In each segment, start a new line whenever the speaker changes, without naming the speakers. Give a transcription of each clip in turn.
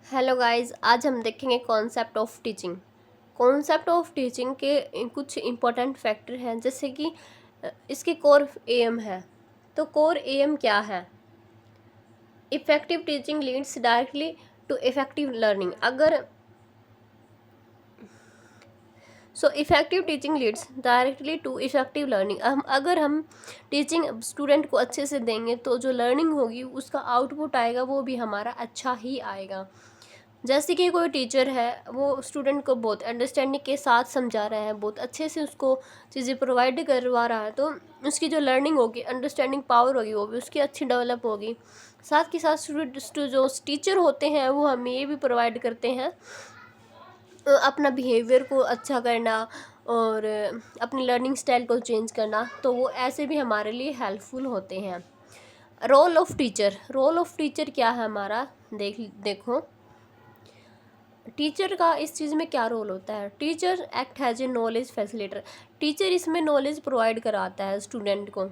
Hello guys, आज हम देखेंगे concept of teaching. Concept of teaching के कुछ इम्पोर्टेंट फैक्टर हैं, जैसे कि इसके कोर एम है। तो कोर एम क्या है? Effective teaching leads directly to effective learning. Effective teaching leads directly to effective learning. अगर हम टीचिंग स्टूडेंट को अच्छे से देंगे तो जो लर्निंग होगी उसका आउटपुट आएगा वो भी हमारा अच्छा ही आएगा। जैसे कि कोई टीचर है, वो स्टूडेंट को बहुत अंडरस्टैंडिंग के साथ समझा रहा है, बहुत अच्छे से उसको चीज़ें प्रोवाइड करवा रहा है, तो उसकी जो लर्निंग होगी, अंडरस्टैंडिंग पावर होगी, वो भी उसकी अच्छी डेवलप होगी। साथ के साथ जो टीचर होते हैं वो हमें ये भी प्रोवाइड करते हैं अपना बिहेवियर को अच्छा करना और अपनी लर्निंग स्टाइल को चेंज करना, तो वो ऐसे भी हमारे लिए हेल्पफुल होते हैं। रोल ऑफ टीचर क्या है हमारा? देखो टीचर का इस चीज़ में क्या रोल होता है। Teacher act has a knowledge facilitator. Teacher इसमें नॉलेज प्रोवाइड कराता है स्टूडेंट को।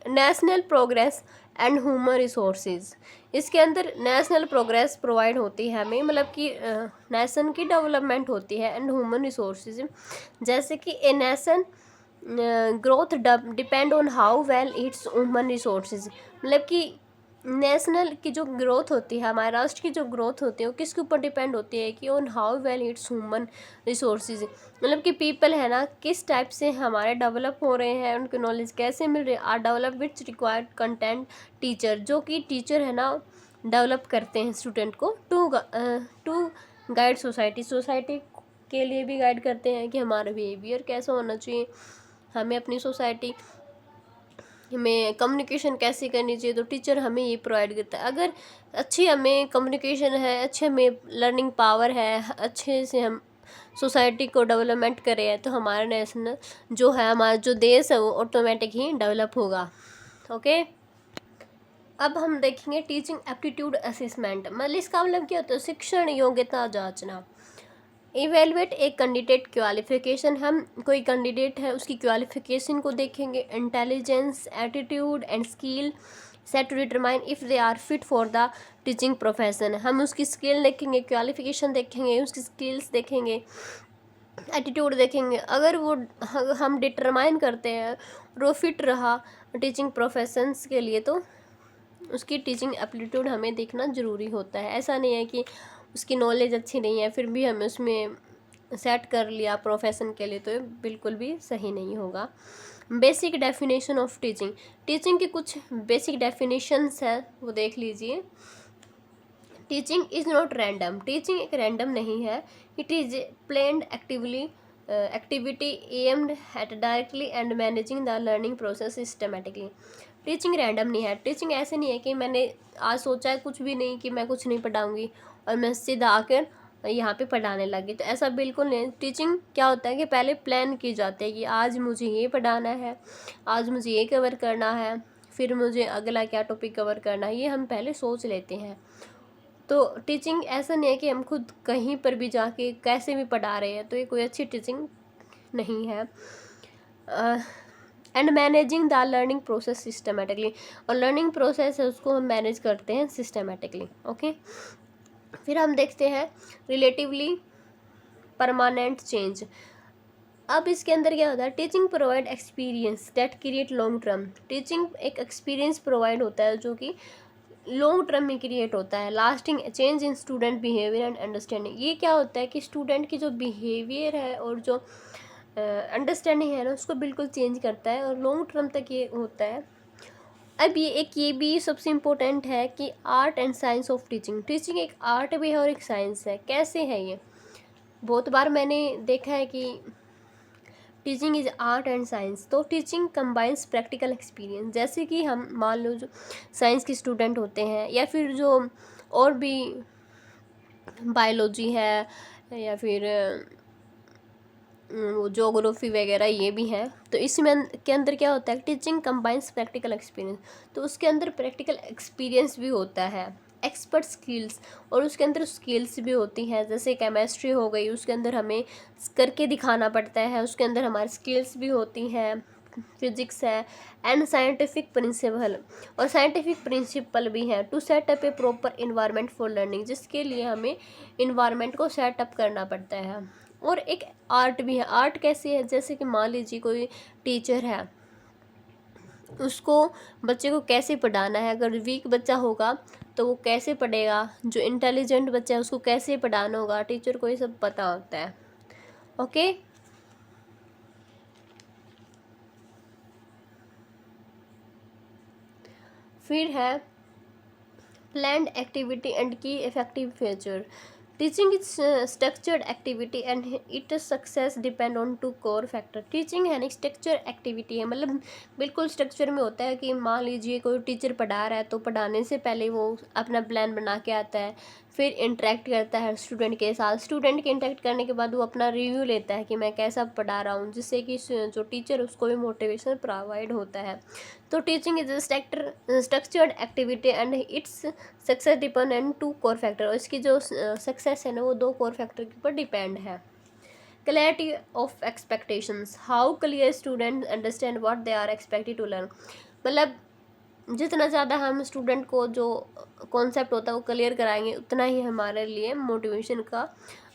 National progress and human resources, इसके अंदर नेशनल प्रोग्रेस प्रोवाइड होती है हमें, मतलब कि नेशन की डेवलपमेंट होती है, एंड ह्यूमन रिसोर्सेज, जैसे कि a nation growth depend on how well it's human resources. मतलब कि नेशनल की जो ग्रोथ होती है, हमारे राष्ट्र की जो ग्रोथ होती है, वो किसके ऊपर डिपेंड होती है कि on how well it's human resources. मतलब कि पीपल है ना, किस टाइप से हमारे डेवलप हो रहे हैं, उनकी नॉलेज कैसे मिल रही है। Are develop which required content teacher, जो कि टीचर है ना डेवलप करते हैं स्टूडेंट को टू गाइड सोसाइटी के लिए भी गाइड करते हैं कि हमारा बिहेवियर कैसा होना चाहिए, हमें अपनी सोसाइटी में कम्युनिकेशन कैसे करनी चाहिए। तो टीचर हमें ये प्रोवाइड करता है। अगर अच्छी हमें कम्युनिकेशन है, अच्छे हमें लर्निंग पावर है, अच्छे से हम सोसाइटी को डेवलपमेंट करें हैं, तो हमारा नेशनल जो है, हमारा जो देश है, वो ऑटोमेटिक ही डेवलप होगा। ओके, अब हम देखेंगे टीचिंग एप्टीट्यूड असेसमेंट। मतलब इसका मतलब क्या होता है? शिक्षण योग्यता जांचना। इवेलुएट एक कैंडिडेट क्वालिफिकेशन, हम कोई कैंडिडेट है उसकी क्वालिफिकेशन को देखेंगे। Intelligence, attitude and skill set to determine if they are fit for the teaching profession. हम उसकी स्किल देखेंगे, क्वालिफिकेशन देखेंगे, उसकी स्किल्स देखेंगे, एटीट्यूड देखेंगे। अगर वो हम डिटरमाइन करते हैं और वो फिट रहा टीचिंग प्रोफेशंस के लिए, तो उसकी टीचिंग एप्टीट्यूड हमें देखना ज़रूरी होता है। ऐसा नहीं है कि उसकी नॉलेज अच्छी नहीं है फिर भी हमें उसमें सेट कर लिया प्रोफेशन के लिए, तो ये बिल्कुल भी सही नहीं होगा। Basic definition of teaching. Teaching की कुछ बेसिक डेफिनेशंस हैं, वो देख लीजिए। Teaching is not random. Teaching एक रैंडम नहीं है। It is planned activity aimed at directly and managing the learning process systematically. Teaching random नहीं है। टीचिंग ऐसे नहीं है कि मैंने आज सोचा है कुछ भी नहीं कि मैं कुछ नहीं पढ़ाऊँगी और मैं सीधा आकर यहाँ पे पढ़ाने लगी, तो ऐसा बिल्कुल नहीं। टीचिंग क्या होता है कि पहले प्लान की जाती है कि आज मुझे ये पढ़ाना है, आज मुझे ये कवर करना है, फिर मुझे अगला क्या टॉपिक कवर करना है, ये हम पहले सोच लेते हैं। तो टीचिंग ऐसा नहीं है कि हम खुद कहीं पर भी जाके कैसे भी पढ़ा रहे हैं, तो ये कोई अच्छी टीचिंग नहीं है। And managing the learning process systematically, और लर्निंग प्रोसेस है उसको हम मैनेज करते हैं सिस्टमेटिकली। ओके, फिर हम देखते हैं रिलेटिवली परमानेंट चेंज। अब इसके अंदर क्या होता है? Teaching provide experience that create long term. Teaching एक एक्सपीरियंस प्रोवाइड होता है जो कि लॉन्ग टर्म में क्रिएट होता है। Lasting change in student behaviour and understanding. ये क्या होता है कि स्टूडेंट की जो बिहेवियर है और जो अंडरस्टैंडिंग है ना, उसको बिल्कुल चेंज करता है और लॉन्ग टर्म तक ये होता है। अब ये भी सबसे इम्पोर्टेंट है कि art and science of teaching. Teaching एक आर्ट भी है और एक साइंस है। कैसे है ये? बहुत बार मैंने देखा है कि teaching is art and science. तो टीचिंग कंबाइंस प्रैक्टिकल एक्सपीरियंस। जैसे कि हम मान लो जो साइंस के स्टूडेंट होते हैं, या फिर जो और भी बायोलॉजी है, या फिर जोग्राफी वगैरह, ये भी है। तो इसमें के अंदर क्या होता है? Teaching combines practical experience. तो उसके अंदर प्रैक्टिकल एक्सपीरियंस भी होता है, एक्सपर्ट स्किल्स, और उसके अंदर स्किल्स भी होती हैं। जैसे केमिस्ट्री हो गई, उसके अंदर हमें करके दिखाना पड़ता है, उसके अंदर हमारी स्किल्स भी होती हैं। फिजिक्स है एंड साइंटिफिक प्रिंसिपल, और साइंटिफिक प्रिंसिपल भी है to set up a proper environment for learning, जिसके लिए हमें इन्वायरमेंट को सेटअप करना पड़ता है। और एक आर्ट भी है। आर्ट कैसी है, जैसे कि मान लीजिए कोई टीचर है, उसको बच्चे को कैसे पढ़ाना है। अगर वीक बच्चा होगा तो वो कैसे पढ़ेगा, जो इंटेलिजेंट बच्चा है उसको कैसे पढ़ाना होगा, टीचर को ये सब पता होता है। ओके, फिर है planned activity and key effective feature. Teaching is structured activity and its success depend on two core factor. Teaching है ना स्ट्रक्चर एक्टिविटी है, मतलब बिल्कुल स्ट्रक्चर में होता है कि मान लीजिए कोई टीचर पढ़ा रहा है तो पढ़ाने से पहले वो अपना प्लान बना के आता है, फिर इंटरेक्ट करता है स्टूडेंट के साथ। स्टूडेंट के इंटरेक्ट करने के बाद वो अपना रिव्यू लेता है कि मैं कैसा पढ़ा रहा हूँ, जिससे कि जो टीचर उसको भी मोटिवेशन प्रोवाइड होता है। तो teaching is structured activity and its success depend on two core factor, और इसकी जो सक्सेस है ना वो दो कोर फैक्टर के ऊपर डिपेंड है। Clarity of expectations, how clear student understand what they are expected to learn, मतलब जितना ज़्यादा हम स्टूडेंट को जो कॉन्सेप्ट होता है वो क्लियर कराएंगे उतना ही हमारे लिए मोटिवेशन का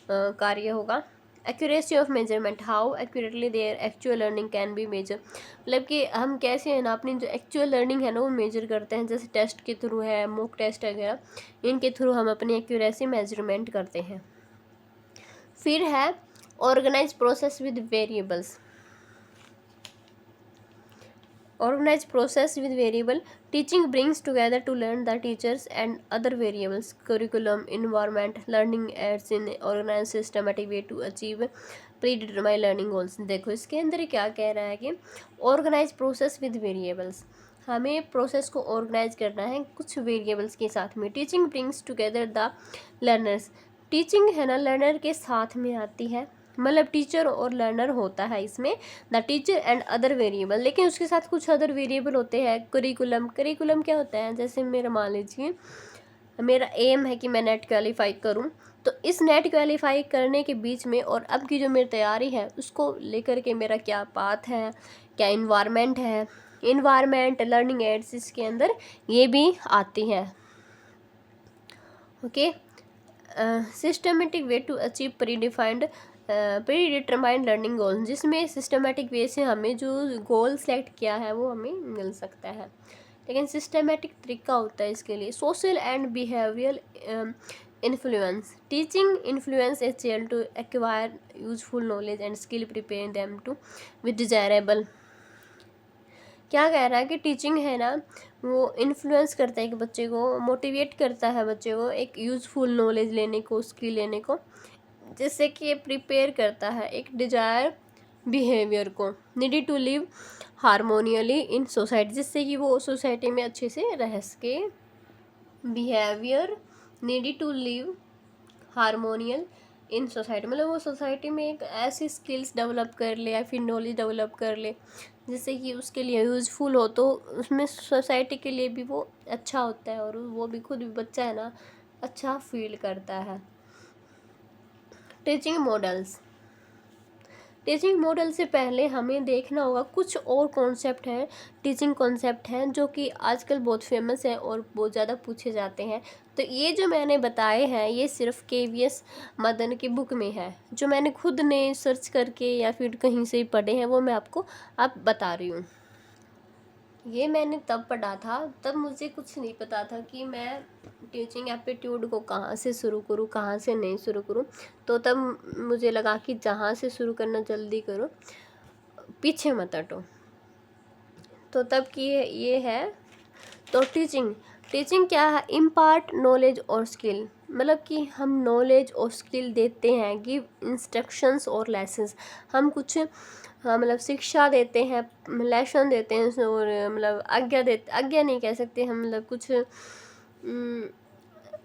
कार्य होगा। Accuracy of measurement, how accurately their actual learning can be measure, मतलब कि हम कैसे है ना अपनी जो एक्चुअल लर्निंग है ना वो मेजर करते हैं, जैसे टेस्ट के थ्रू है, मॉक टेस्ट वगैरह, इनके थ्रू हम अपनी एक्यूरेसी मेजरमेंट करते हैं। फिर है organise process with variables, organized process with variable. Teaching brings together to learn the teachers and other variables, curriculum, environment, learning aids in organized systematic way to achieve predetermined learning goals. देखो इसके अंदर क्या कह रहा है कि organized process with variables, हमें process को ऑर्गेनाइज करना है कुछ वेरिएबल्स के साथ में। Teaching brings together the learners, teaching है ना लर्नर के साथ में आती है, मतलब टीचर और लर्नर होता है इसमें, the teacher and other variable, लेकिन उसके साथ कुछ अदर वेरिएबल होते हैं। करिकुलम, करिकुलम क्या होता है, जैसे मेरा मान लीजिए मेरा एम है कि मैं नेट क्वालिफाई करूं, तो इस नेट क्वालिफाई करने के बीच में और अब की जो मेरी तैयारी है उसको लेकर के मेरा क्या पाथ है, क्या इन्वायरमेंट है, इन्वायरमेंट, लर्निंग एड्स इसके अंदर ये भी आती है। Okay, systematic way to achieve predetermined learning goal, जिसमें सिस्टमेटिक वे से हमें जो गोल सेलेक्ट किया है वो हमें मिल सकता है, लेकिन सिस्टमेटिक तरीका होता है इसके लिए। Social and behavioural influence, teaching influence a child to acquire useful knowledge and skill, prepare them to with desirable. क्या कह रहा है कि टीचिंग है ना वो इन्फ्लुएंस करता है कि बच्चे को मोटिवेट करता है, बच्चे को एक यूज़फुल नॉलेज लेने को, स्किल लेने को, जिससे कि ये प्रिपेयर करता है एक डिजायर बिहेवियर को, needy to live harmoniously in society, जिससे कि वो सोसाइटी में अच्छे से रह सके। Behaviour needy to live harmonial in society, मतलब वो सोसाइटी में एक ऐसी स्किल्स डेवलप कर ले या फिर नॉलेज डेवलप कर ले जिससे कि उसके लिए यूज़फुल हो, तो उसमें सोसाइटी के लिए भी वो अच्छा होता है और वो भी खुद भी बच्चा है ना अच्छा फील करता है। टीचिंग मॉडल्स, टीचिंग मॉडल से पहले हमें देखना होगा कुछ और कॉन्सेप्ट हैं, टीचिंग कॉन्सेप्ट हैं जो कि आजकल बहुत फेमस है और बहुत ज़्यादा पूछे जाते हैं। तो ये जो मैंने बताए हैं ये सिर्फ KVS मदन की बुक में है, जो मैंने खुद ने सर्च करके या फिर कहीं से पढ़े हैं वो मैं आपको अब बता रही हूँ। ये मैंने तब पढ़ा था, तब मुझे कुछ नहीं पता था कि मैं टीचिंग एप्टीट्यूड को कहाँ से शुरू करूँ, कहाँ से नहीं शुरू करूँ, तो तब मुझे लगा कि जहाँ से शुरू करना जल्दी करो, पीछे मत हटो, तो तब की ये है। तो टीचिंग क्या है, इम्पार्ट नॉलेज और स्किल, मतलब कि हम नॉलेज और स्किल देते हैं, गिव इंस्ट्रक्शंस और लेसन्स, हम कुछ मतलब शिक्षा देते हैं, लेसन देते हैं, और मतलब आज्ञा नहीं कह सकते हम, मतलब कुछ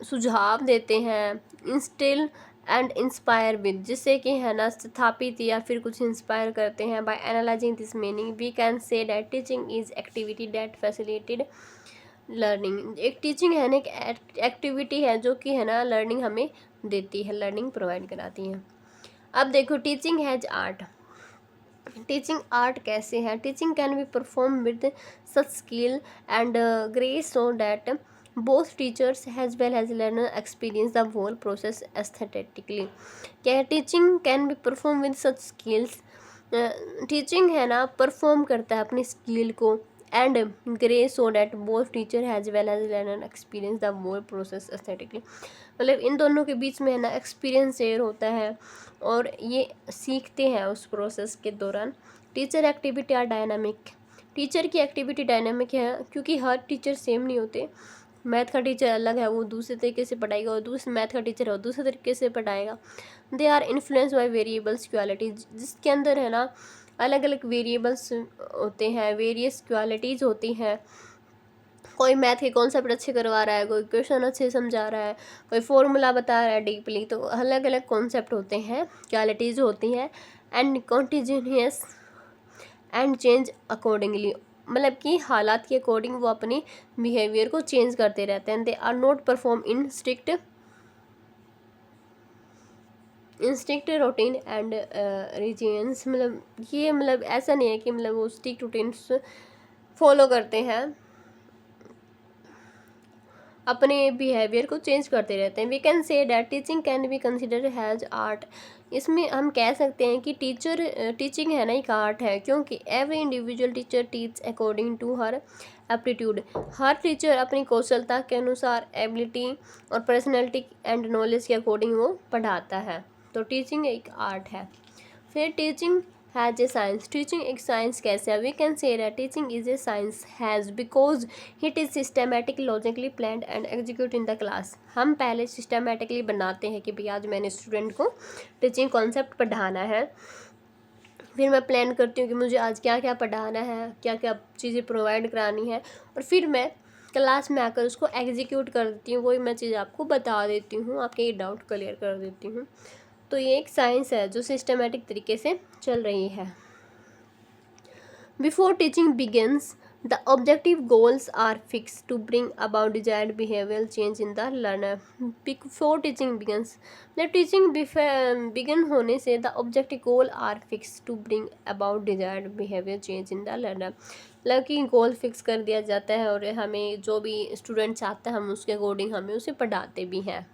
सुझाव देते हैं। इंस्टिल एंड इंस्पायर विद, जिससे कि है ना स्थापित या फिर कुछ इंस्पायर करते हैं। By analysing this meaning we can say that teaching is activity that facilitated learning, एक टीचिंग है ना एक एक्टिविटी है जो कि है ना लर्निंग हमें देती है, लर्निंग प्रोवाइड कराती है। अब देखो teaching as art, teaching art कैसे है? Teaching can be perform with such skill and grace so that both teachers as well as learner experience the whole process aesthetically. क्या है? Teaching can be perform with such skills. Teaching है ना, perform करता है अपनी skill को, and grace so that both teacher as well as learner experience the whole process aesthetically. मतलब इन दोनों के बीच में है ना एक्सपीरियंस शेयर होता है और ये सीखते हैं उस प्रोसेस के दौरान। Teacher activity are dynamic. Teacher की एक्टिविटी डायनामिक है क्योंकि हर टीचर सेम नहीं होते। मैथ का टीचर अलग है, वो दूसरे तरीके से पढ़ाएगा, और दूसरे मैथ का टीचर है वो दूसरे तरीके से पढ़ाएगा। They are influence by variables qualities, जिसके अंदर है ना अलग अलग वेरिएबल्स होते हैं, वेरियस क्वालिटीज़ होती हैं। कोई मैथ के कॉन्सेप्ट अच्छे करवा रहा है, कोई क्वेश्चन अच्छे समझा रहा है, कोई फॉर्मूला बता रहा है डीपली, तो अलग अलग कॉन्सेप्ट होते हैं, क्वालिटीज़ होती हैं। And continuous and change accordingly, मतलब कि हालात के अकॉर्डिंग वो अपनी बिहेवियर को चेंज करते रहते हैं। They are not perform in strict routine and regions, मतलब ये मतलब ऐसा नहीं है कि मतलब वो स्ट्रिक्ट रूटीन्स फॉलो करते हैं, अपने बिहेवियर को चेंज करते रहते हैं। We can say that teaching can be considered as art. इसमें हम कह सकते हैं कि टीचिंग है ना एक आर्ट है, क्योंकि every individual teacher teach according to her aptitude. हर टीचर अपनी कौशलता के अनुसार, एबिलिटी और पर्सनैलिटी एंड नॉलेज के अकॉर्डिंग वो पढ़ाता है। तो टीचिंग एक आर्ट है। फिर teaching as a science. Teaching एक साइंस कैसे है? We can say that teaching is a science as because it is systematic, logically planned and execute in the class. हम पहले सिस्टमेटिकली बनाते हैं कि भाई आज मैंने स्टूडेंट को टीचिंग कॉन्सेप्ट पढ़ाना है, फिर मैं प्लान करती हूँ कि मुझे आज क्या क्या पढ़ाना है, क्या क्या चीज़ें प्रोवाइड करानी है, और फिर मैं क्लास में आकर उसको एग्जीक्यूट कर देती हूँ। वही मैं चीज़ आपको बता देती हूँ, आपके ये डाउट क्लियर कर देती हूँ। तो ये एक साइंस है जो सिस्टमेटिक तरीके से चल रही है। Before teaching begins the objective goals are fix to bring about desired behavioural change in the learner. Before teaching begins, मतलब टीचिंग बिगिन होने से the objective goal are fix to bring about desired behaviour change in the learner, मतलब कि गोल fix कर दिया जाता है और हमें जो भी स्टूडेंट चाहता है हम उसके अकॉर्डिंग हमें उसे पढ़ाते भी हैं।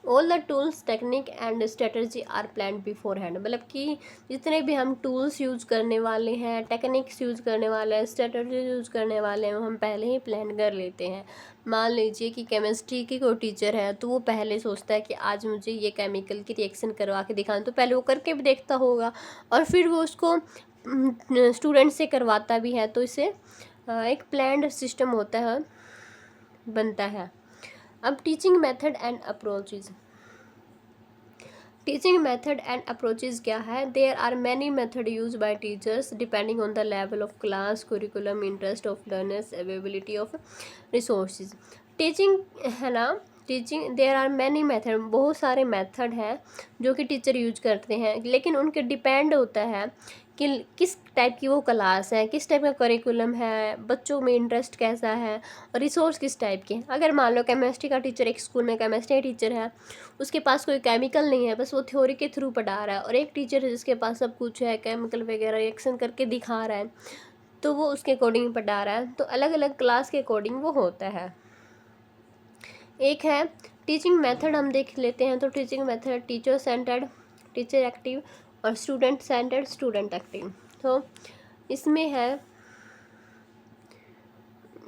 All the tools, technique and strategy are plan beforehand, मतलब कि जितने भी हम टूल्स यूज़ करने वाले हैं, टेक्निक्स यूज़ करने वाले हैं, स्ट्रेटजी यूज़ करने वाले हैं, वो हम पहले ही प्लान कर लेते हैं। मान लीजिए कि केमिस्ट्री की कोई टीचर है तो वो पहले सोचता है कि आज मुझे ये केमिकल की रिएक्शन करवा के दिखाना, तो पहले वो करके भी देखता होगा और फिर वो उसको स्टूडेंट से करवाता भी है। तो इसे एक प्लान्ड सिस्टम होता है, बनता है। अब teaching method and approaches. Teaching method and approaches क्या है? There are many method use by teachers depending on the level of class, curriculum, interest of learners, availability of resources. Teaching है ना, teaching there are many method, बहुत सारे method हैं जो कि teacher use करते हैं, लेकिन उनके डिपेंड होता है कि किस टाइप की वो क्लास है, किस टाइप का करिकुलम है, बच्चों में इंटरेस्ट कैसा है, और रिसोर्स किस टाइप के। अगर मान लो केमिस्ट्री का टीचर, एक स्कूल में केमिस्ट्री टीचर है, उसके पास कोई केमिकल नहीं है, बस वो थ्योरी के थ्रू पढ़ा रहा है, और एक टीचर है जिसके पास सब कुछ है, केमिकल वगैरह रिएक्शन करके दिखा रहा है, तो वो उसके अकॉर्डिंग पढ़ा रहा है। तो अलग अलग क्लास के अकॉर्डिंग वो होता है। एक है टीचिंग मेथड, हम देख लेते हैं। तो teaching method teacher centred, teacher active, और स्टूडेंट सेंटर्ड, स्टूडेंट एक्टिव। तो इसमें है,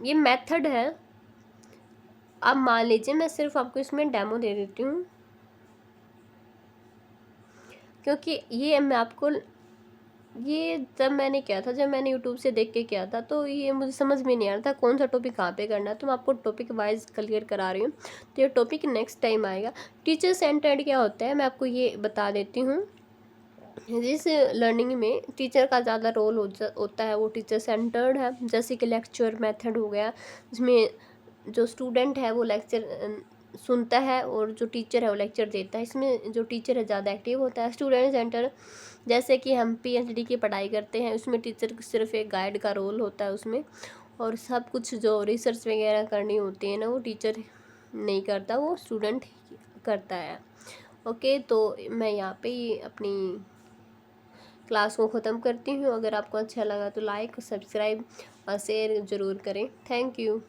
ये मेथड है। अब मान लीजिए मैं सिर्फ आपको इसमें डेमो दे देती हूँ, क्योंकि ये मैं आपको, ये जब मैंने किया था, जब मैंने यूट्यूब से देख के किया था, तो ये मुझे समझ में नहीं आ रहा था कौन सा टॉपिक कहाँ पे करना है, तो मैं आपको टॉपिक वाइज क्लियर करा रही हूँ। तो ये टॉपिक नेक्स्ट टाइम आएगा। टीचर सेंटर्ड क्या होता है मैं आपको ये बता देती हूँ। जिस लर्निंग में टीचर का ज़्यादा रोल होता है वो टीचर सेंटर्ड है। जैसे कि लेक्चर मेथड हो गया, जिसमें जो स्टूडेंट है वो लेक्चर सुनता है और जो टीचर है वो लेक्चर देता है। इसमें जो टीचर है ज़्यादा एक्टिव होता है। स्टूडेंट सेंटर, जैसे कि हम पीएचडी की पढ़ाई करते हैं, उसमें टीचर सिर्फ एक गाइड का रोल होता है उसमें, और सब कुछ जो रिसर्च वगैरह करनी होती है ना वो टीचर नहीं करता, वो स्टूडेंट करता है। ओके, तो मैं यहाँ पे ही अपनी क्लास को ख़त्म करती हूँ। अगर आपको अच्छा लगा तो लाइक, सब्सक्राइब और शेयर ज़रूर करें। Thank you.